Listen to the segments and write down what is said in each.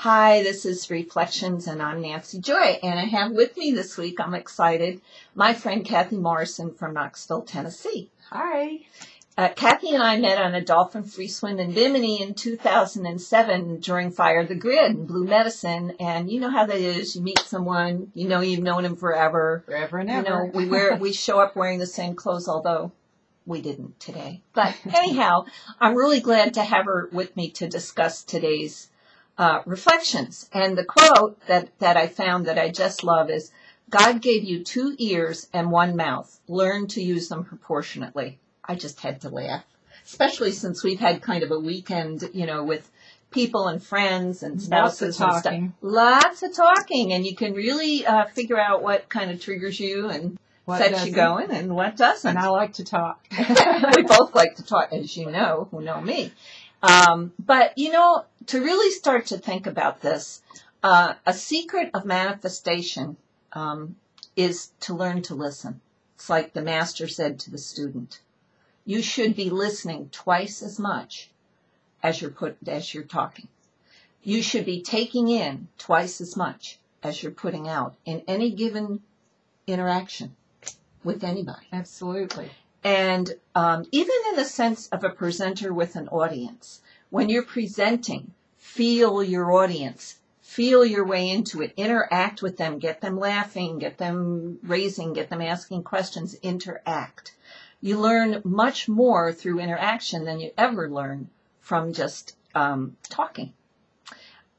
Hi, this is Reflections, and I'm Nancy Joy, and I have with me this week, I'm excited, my friend Kathy Morrison from Knoxville, Tennessee. Hi. Kathy and I met on a dolphin-free swim in Bimini in 2007 during Fire the Grid in Blue Medicine, and you know how that is. You meet someone, you know you've known him forever. Forever and ever. You know, we show up wearing the same clothes, although we didn't today. But anyhow, I'm really glad to have her with me to discuss today's reflections. And the quote that I found that I just love is, God gave you 2 ears and 1 mouth. Learn to use them proportionately. I just had to laugh, especially since we've had kind of a weekend, you know, with people and friends and spouses and stuff. Lots of talking, and you can really figure out what kind of triggers you and what sets you going and what doesn't. And I like to talk. We both like to talk, as you know, who know me. But, you know, to really start to think about this, a secret of manifestation is to learn to listen. It's like the master said to the student. You should be listening twice as much as you're talking. You should be taking in twice as much as you're putting out in any given interaction with anybody. Absolutely. And even in the sense of a presenter with an audience, when you're presenting, feel your audience, feel your way into it, interact with them, get them laughing, get them raising, get them asking questions, interact. You learn much more through interaction than you ever learn from just talking.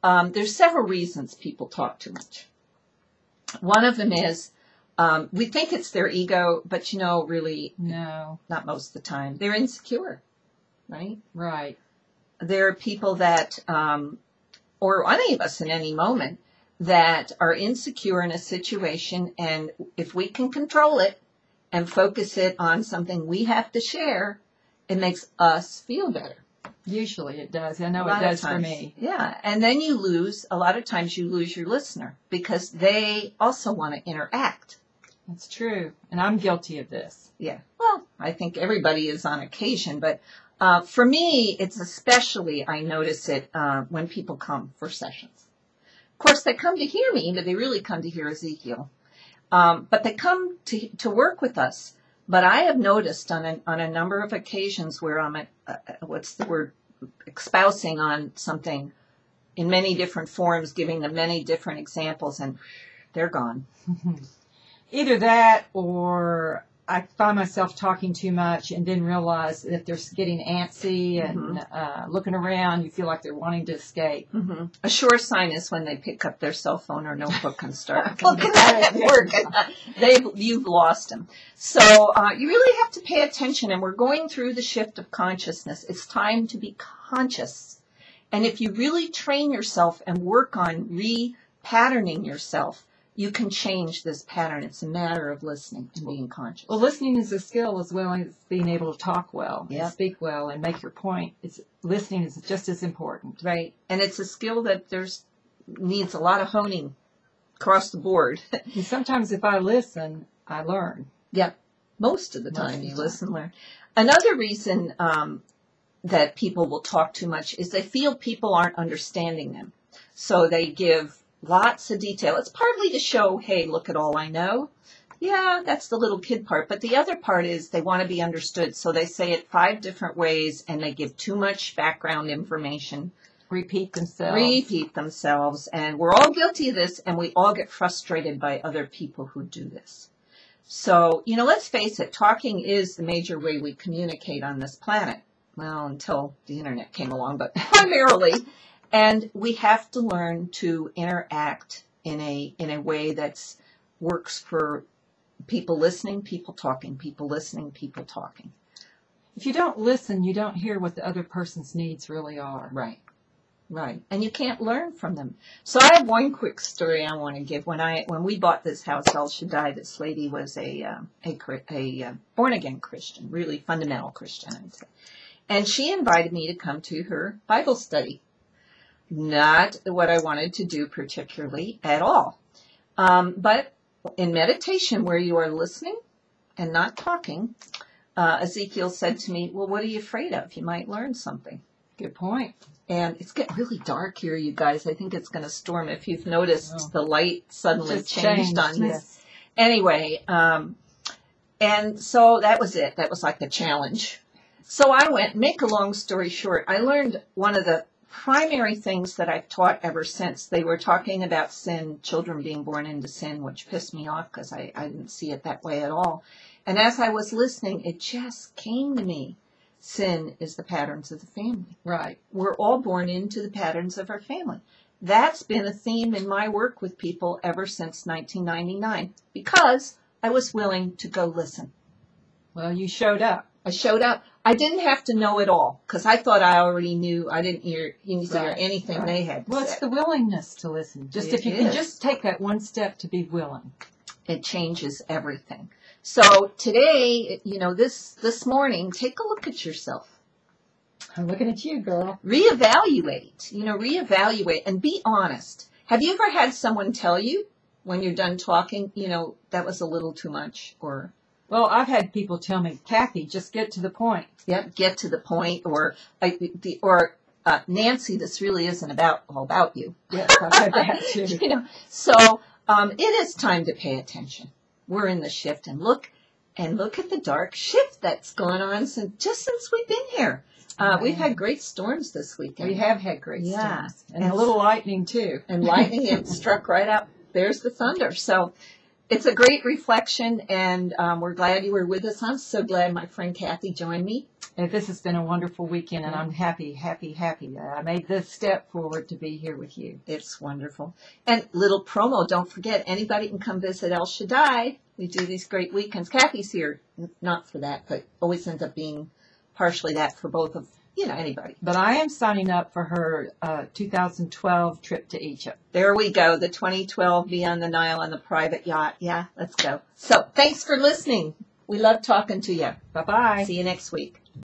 There's several reasons people talk too much. One of them is we think it's their ego, but you know, really, no, not most of the time. They're insecure, right? Right. There are people that, or any of us in any moment, that are insecure in a situation, and if we can control it and focus it on something we have to share, it makes us feel better. Usually it does. I know it does for me. Yeah. And then a lot of times you lose your listener because they also want to interact. That's true. And I'm guilty of this. Yeah. Well, I think everybody is on occasion, but for me, it's especially, I notice it when people come for sessions. Of course, they come to hear me, but they really come to hear Ezekiel. But they come to work with us. But I have noticed on a number of occasions where I'm espousing on something in many different forms, giving them many different examples, and they're gone. Either that, or I find myself talking too much and then realize that they're getting antsy and looking around. You feel like they're wanting to escape. Mm-hmm. A sure sign is when they pick up their cell phone or notebook and start looking at it work. You've lost them. So you really have to pay attention, and we're going through the shift of consciousness. It's time to be conscious. And if you really train yourself and work on repatterning yourself, you can change this pattern. It's a matter of listening and being conscious. Well, listening is a skill as well as being able to talk well, and speak well, and make your point. Listening is just as important. Right. And it's a skill that needs a lot of honing across the board. And sometimes if I listen, I learn. Yeah. Most of the time you listen, learn. Another reason that people will talk too much is they feel people aren't understanding them. So they give lots of detail. It's partly to show, hey, look at all I know. Yeah, that's the little kid part. But the other part is they want to be understood. So they say it 5 different ways, and they give too much background information. Repeat themselves. And we're all guilty of this, and we all get frustrated by other people who do this. So, you know, let's face it, talking is the major way we communicate on this planet. Well, until the internet came along, but primarily. And we have to learn to interact in a way that works for people listening, people talking, people listening, people talking. If you don't listen, you don't hear what the other person's needs really are. Right. Right. And you can't learn from them. So I have one quick story I want to give. When we bought this house, El Shaddai, this lady was a born-again Christian, really fundamental Christian, I'd say. And she invited me to come to her Bible study. Not what I wanted to do particularly at all. But in meditation, where you are listening and not talking, Ezekiel said to me, well, what are you afraid of? You might learn something. Good point. And it's getting really dark here, you guys. I think it's going to storm. If you've noticed, the light suddenly Just changed on me. Yes. Anyway, and so that was it. That was like the challenge. So I went, make a long story short, I learned one of the primary things that I've taught ever since. They were talking about sin, children being born into sin, which pissed me off because I didn't see it that way at all. And as I was listening, it just came to me. Sin is the patterns of the family. Right. We're all born into the patterns of our family. That's been a theme in my work with people ever since 1999 because I was willing to go listen. Well, you showed up. I showed up. I didn't have to know it all because I thought I already knew. I didn't hear anything they had to Well, say. it's the willingness to listen. Just if you can just take that one step to be willing. It changes everything. So today, this morning, take a look at yourself. I'm looking at you, girl. Reevaluate and be honest. Have you ever had someone tell you when you're done talking, that was a little too much or... Well, I've had people tell me, Kathy, just get to the point. Yep, get to the point. Or Nancy, this really isn't all about you. Yes, I've had that too. So it is time to pay attention. We're in the shift and look at the dark shift that's gone on since we've been here. We've had great storms this weekend. We have had great Yeah. storms. And a little lightning too. And lightning, it struck right up. There's the thunder. So it's a great reflection, and we're glad you were with us. I'm so glad my friend Kathy joined me. And this has been a wonderful weekend, and I'm happy that I made this step forward to be here with you. It's wonderful. And little promo, don't forget, anybody can come visit El Shaddai. We do these great weekends. Kathy's here, not for that, but always ends up being partially that for both of, anybody. But I am signing up for her 2012 trip to Egypt. There we go, the 2012 Beyond the Nile on the private yacht. Yeah, let's go. So thanks for listening. We love talking to you. Bye-bye. See you next week.